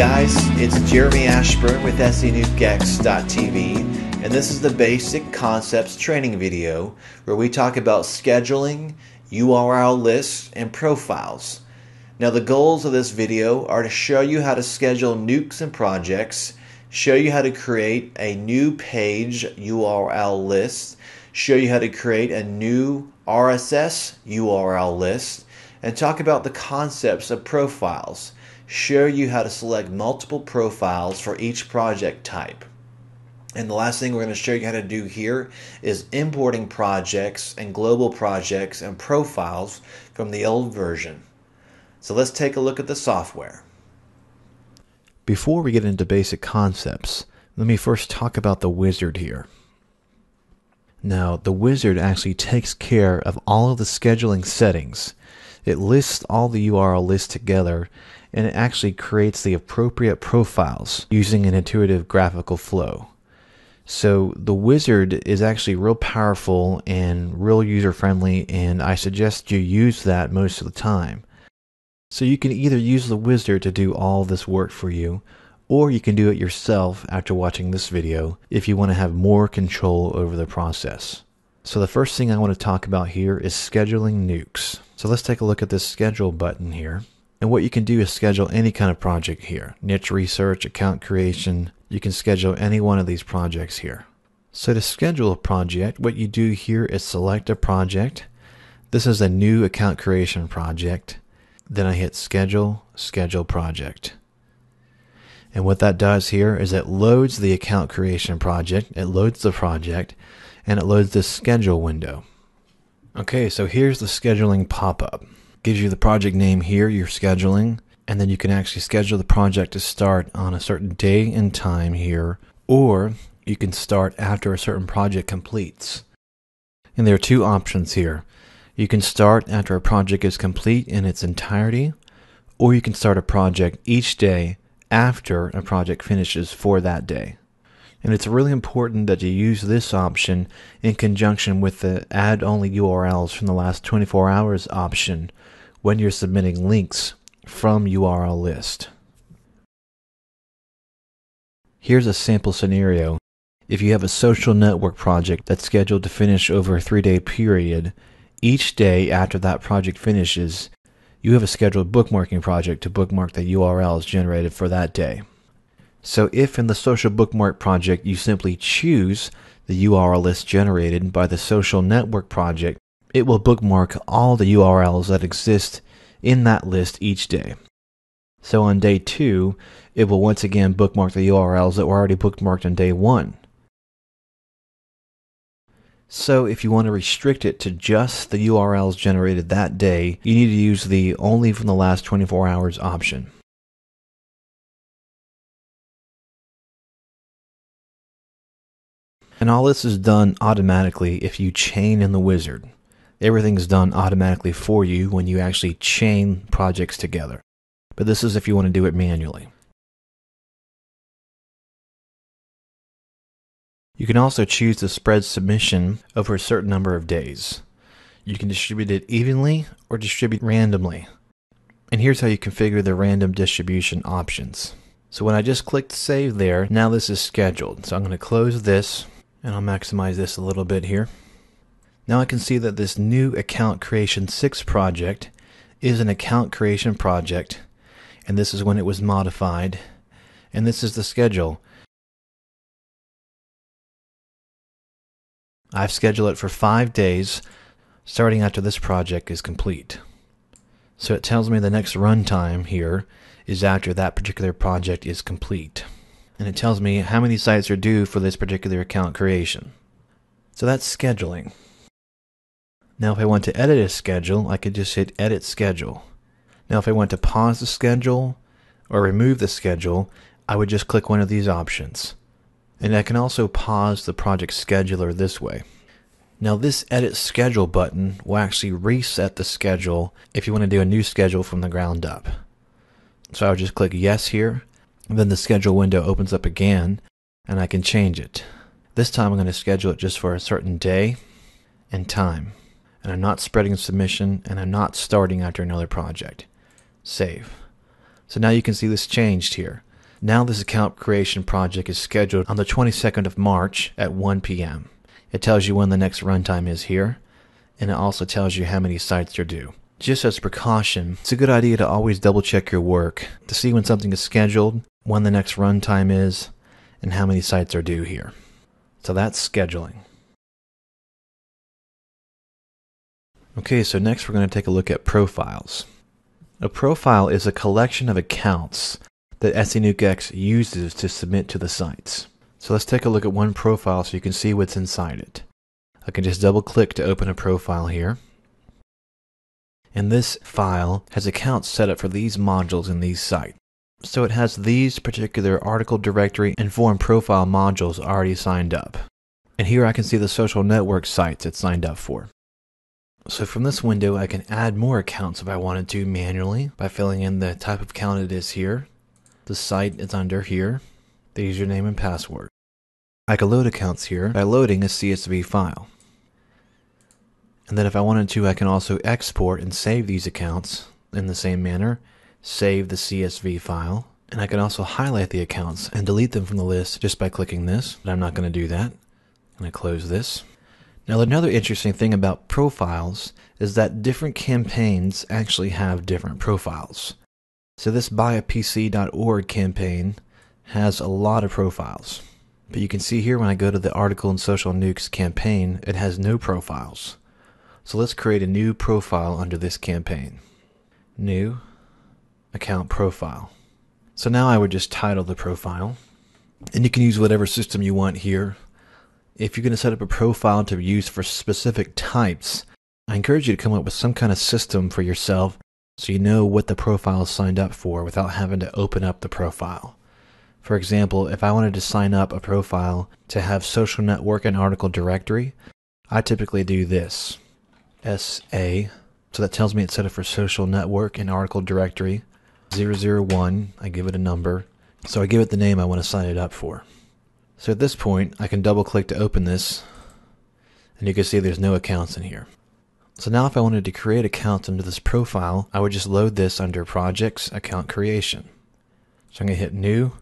guys, it's Jeremy Ashburn with SENukeX.tv, and this is the Basic Concepts training video where we talk about scheduling, URL lists, and profiles. Now the goals of this video are to show you how to schedule nukes and projects, show you how to create a new page URL list, show you how to create a new RSS URL list, and talk about the concepts of profiles. Show you how to select multiple profiles for each project type. And the last thing we're going to show you how to do here is importing projects and global projects and profiles from the old version. So let's take a look at the software. Before we get into basic concepts, let me first talk about the wizard here. Now, the wizard actually takes care of all of the scheduling settings. It lists all the URL lists together, and it actually creates the appropriate profiles using an intuitive graphical flow. So the wizard is actually real powerful and real user-friendly, and I suggest you use that most of the time. So you can either use the wizard to do all this work for you, or you can do it yourself after watching this video if you want to have more control over the process. So the first thing I want to talk about here is scheduling nukes. So let's take a look at this schedule button here. And what you can do is schedule any kind of project here. Niche research, account creation. You can schedule any one of these projects here. So to schedule a project, what you do here is select a project. This is a new account creation project. Then I hit schedule, schedule project. And what that does here is it loads the account creation project, it loads the project, and it loads this schedule window. Okay, so here's the scheduling pop-up. Gives you the project name here, you're scheduling, and then you can actually schedule the project to start on a certain day and time here, or you can start after a certain project completes. And there are two options here. You can start after a project is complete in its entirety, or you can start a project each day after a project finishes for that day. And it's really important that you use this option in conjunction with the add only URLs from the last 24 hours option when you're submitting links from URL list. Here's a sample scenario. If you have a social network project that's scheduled to finish over a 3-day period, each day after that project finishes, you have a scheduled bookmarking project to bookmark the URLs generated for that day. So if in the social bookmark project you simply choose the URL list generated by the social network project, it will bookmark all the URLs that exist in that list each day. So on day 2, it will once again bookmark the URLs that were already bookmarked on day 1. So if you want to restrict it to just the URLs generated that day, you need to use the only from the last 24 hours option. And all this is done automatically if you chain in the wizard. Everything's done automatically for you when you actually chain projects together. But this is if you want to do it manually. You can also choose to spread submission over a certain number of days. You can distribute it evenly or distribute randomly. And here's how you configure the random distribution options. So when I just clicked save there, now this is scheduled. So I'm going to close this and I'll maximize this a little bit here. Now I can see that this new account creation 6 project is an account creation project, and this is when it was modified, and this is the schedule. I've scheduled it for 5 days, starting after this project is complete. So it tells me the next runtime here is after that particular project is complete. And it tells me how many sites are due for this particular account creation. So that's scheduling. Now if I want to edit a schedule, I could just hit edit schedule. Now if I want to pause the schedule or remove the schedule, I would just click one of these options. And I can also pause the project scheduler this way. Now this edit schedule button will actually reset the schedule if you want to do a new schedule from the ground up. So I would just click yes here, and then the schedule window opens up again, and I can change it. This time I'm going to schedule it just for a certain day and time. And I'm not spreading submission, and I'm not starting after another project. Save. So now you can see this changed here. Now this account creation project is scheduled on the 22nd of March at 1 p.m. It tells you when the next runtime is here, and it also tells you how many sites are due. Just as a precaution, it's a good idea to always double check your work to see when something is scheduled, when the next runtime is, and how many sites are due here. So that's scheduling. Okay, so next we're going to take a look at profiles. A profile is a collection of accounts that SENukeX uses to submit to the sites. So let's take a look at one profile so you can see what's inside it. I can just double click to open a profile here. And this file has accounts set up for these modules in these sites. So it has these particular article directory and form profile modules already signed up. And here I can see the social network sites it's signed up for. So from this window I can add more accounts if I wanted to manually by filling in the type of account it is here. The site is under here, the username and password. I can load accounts here by loading a CSV file. And then if I wanted to, I can also export and save these accounts in the same manner. Save the CSV file. And I can also highlight the accounts and delete them from the list just by clicking this. But I'm not going to do that. I'm going to close this. Now another interesting thing about profiles is that different campaigns actually have different profiles. So this buyapc.org campaign has a lot of profiles. But you can see here when I go to the article and social nukes campaign, it has no profiles. So let's create a new profile under this campaign. New account profile. So now I would just title the profile. And you can use whatever system you want here. If you're going to set up a profile to use for specific types, I encourage you to come up with some kind of system for yourself so you know what the profile is signed up for without having to open up the profile. For example, if I wanted to sign up a profile to have social network and article directory, I typically do this. SA, so that tells me it's set up for social network and article directory. 001, I give it a number, so I give it the name I want to sign it up for. So at this point, I can double click to open this, and you can see there's no accounts in here. So now if I wanted to create accounts under this profile, I would just load this under Projects, Account Creation. So I'm going to hit New,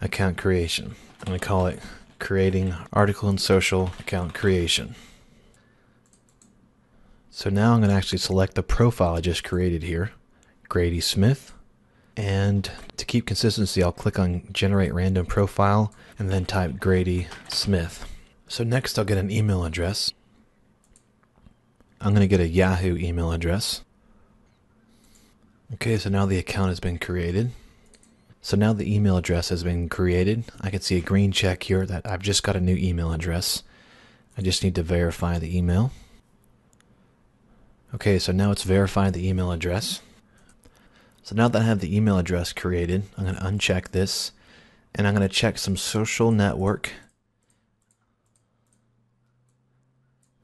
Account Creation. I'm going to call it Creating Article and Social Account Creation. So now I'm going to actually select the profile I just created here, Grady Smith. And to keep consistency, I'll click on Generate Random Profile and then type Grady Smith. So next I'll get an email address. I'm going to get a Yahoo email address. Okay, so now the account has been created. So now the email address has been created. I can see a green check here that I've just got a new email address. I just need to verify the email. Okay, so now it's verified the email address. So now that I have the email address created, I'm going to uncheck this, and I'm going to check some social network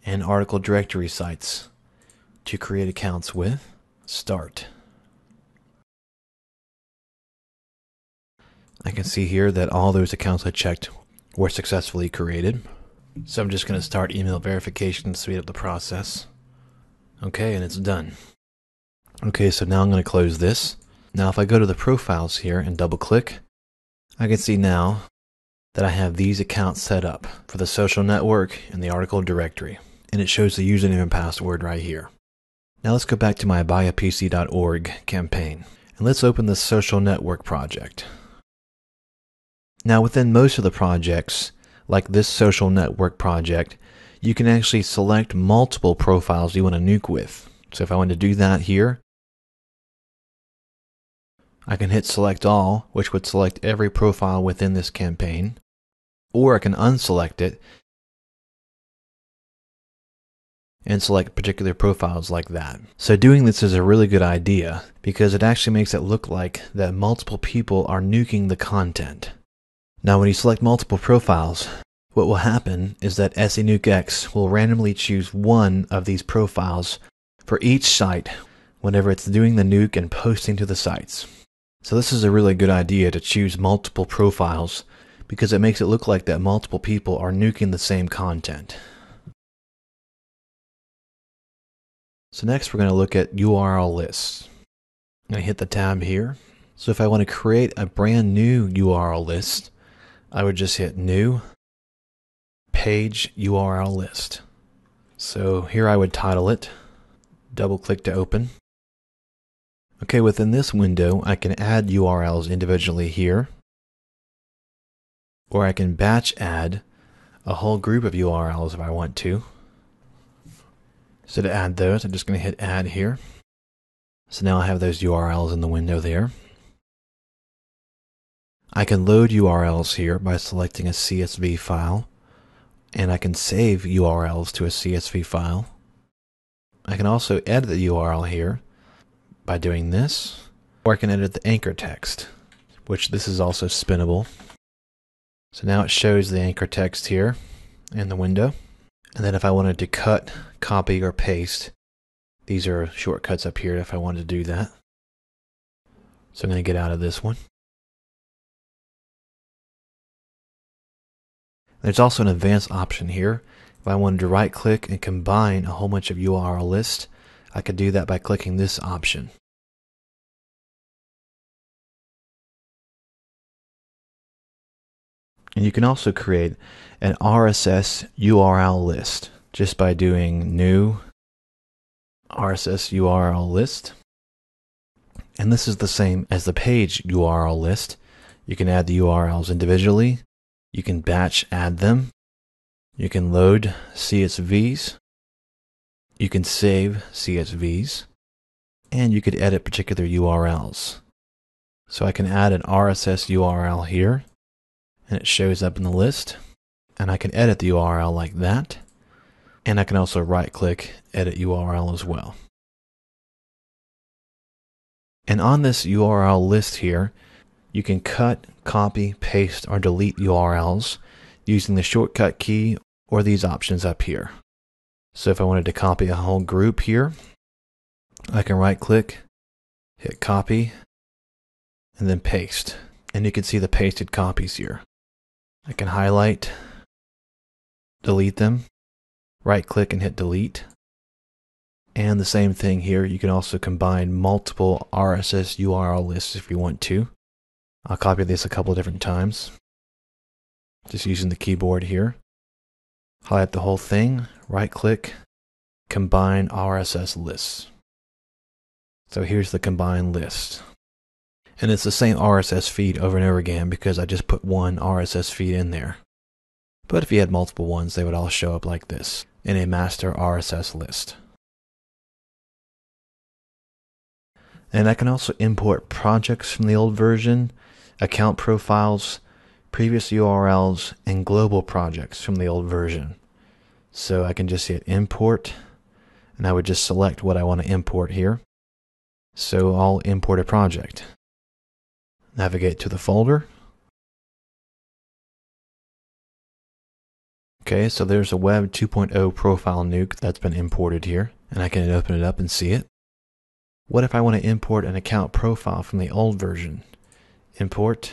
and article directory sites to create accounts with. Start. I can see here that all those accounts I checked were successfully created. So I'm just going to start email verification to speed up the process. Okay, and it's done. Okay, so now I'm going to close this. Now if I go to the profiles here and double click, I can see now that I have these accounts set up for the social network and the article directory. And it shows the username and password right here. Now let's go back to my buyapc.org campaign. And let's open the social network project. Now within most of the projects, like this social network project, you can actually select multiple profiles you want to nuke with. So if I want to do that here, I can hit select all, which would select every profile within this campaign, or I can unselect it and select particular profiles like that. So doing this is a really good idea because it actually makes it look like that multiple people are nuking the content. Now when you select multiple profiles, what will happen is that SENukeX will randomly choose one of these profiles for each site whenever it's doing the nuke and posting to the sites. So this is a really good idea to choose multiple profiles because it makes it look like that multiple people are nuking the same content. So next we're going to look at URL lists. I'm going to hit the tab here So if I want to create a brand new URL list, I would just hit New, Page URL List. So here I would title it, double click to open. Okay, within this window, I can add URLs individually here, or I can batch add a whole group of URLs if I want to. So to add those, I'm just going to hit Add here. So now I have those URLs in the window there. I can load URLs here by selecting a CSV file, and I can save URLs to a CSV file. I can also edit the URL here by doing this, or I can edit the anchor text, which this is also spinnable. So now it shows the anchor text here in the window. And then if I wanted to cut, copy, or paste, these are shortcuts up here if I wanted to do that. So I'm going to get out of this one. There's also an advanced option here. If I wanted to right click and combine a whole bunch of URL lists, I could do that by clicking this option. And you can also create an RSS URL list just by doing New, RSS URL List. And this is the same as the page URL list. You can add the URLs individually. You can batch add them. You can load CSVs. You can save CSVs. And you could edit particular URLs. So I can add an RSS URL here, and it shows up in the list. And I can edit the URL like that. And I can also right-click Edit URL as well. And on this URL list here, you can cut, copy, paste, or delete URLs using the shortcut key or these options up here. So if I wanted to copy a whole group here, I can right-click, hit copy, and then paste. And you can see the pasted copies here. I can highlight, delete them, right-click and hit delete. And the same thing here, you can also combine multiple RSS URL lists if you want to. I'll copy this a couple of different times, just using the keyboard here. Highlight the whole thing, right-click, combine RSS lists. So here's the combined list. And it's the same RSS feed over and over again because I just put one RSS feed in there. But if you had multiple ones, they would all show up like this in a master RSS list. And I can also import projects from the old version, account profiles, previous URLs, and global projects from the old version. So I can just hit import, and I would just select what I want to import here. So I'll import a project. Navigate to the folder. Okay, so there's a Web 2.0 profile nuke that's been imported here, and I can open it up and see it. What if I want to import an account profile from the old version? Import.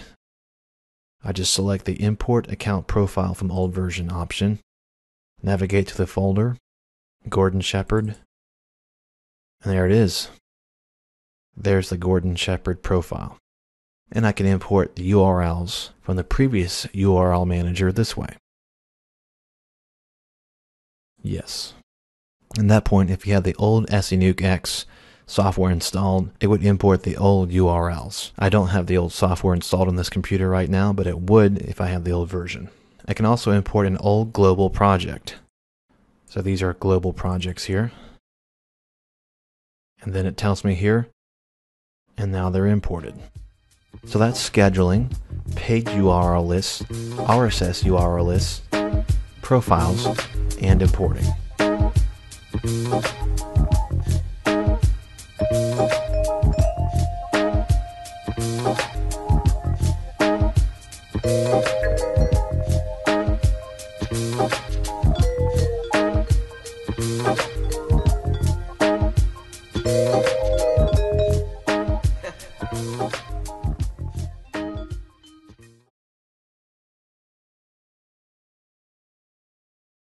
I just select the Import Account Profile from Old Version option. Navigate to the folder, Gordon Shepherd, and there it is. There's the Gordon Shepherd profile. And I can import the URLs from the previous URL manager this way. Yes. At that point, if you have the old SENukeX software installed, it would import the old URLs. I don't have the old software installed on this computer right now, but it would if I have the old version. I can also import an old global project. So these are global projects here. And then it tells me here, and now they're imported. So that's scheduling, page URL lists, RSS URL lists, profiles, and importing.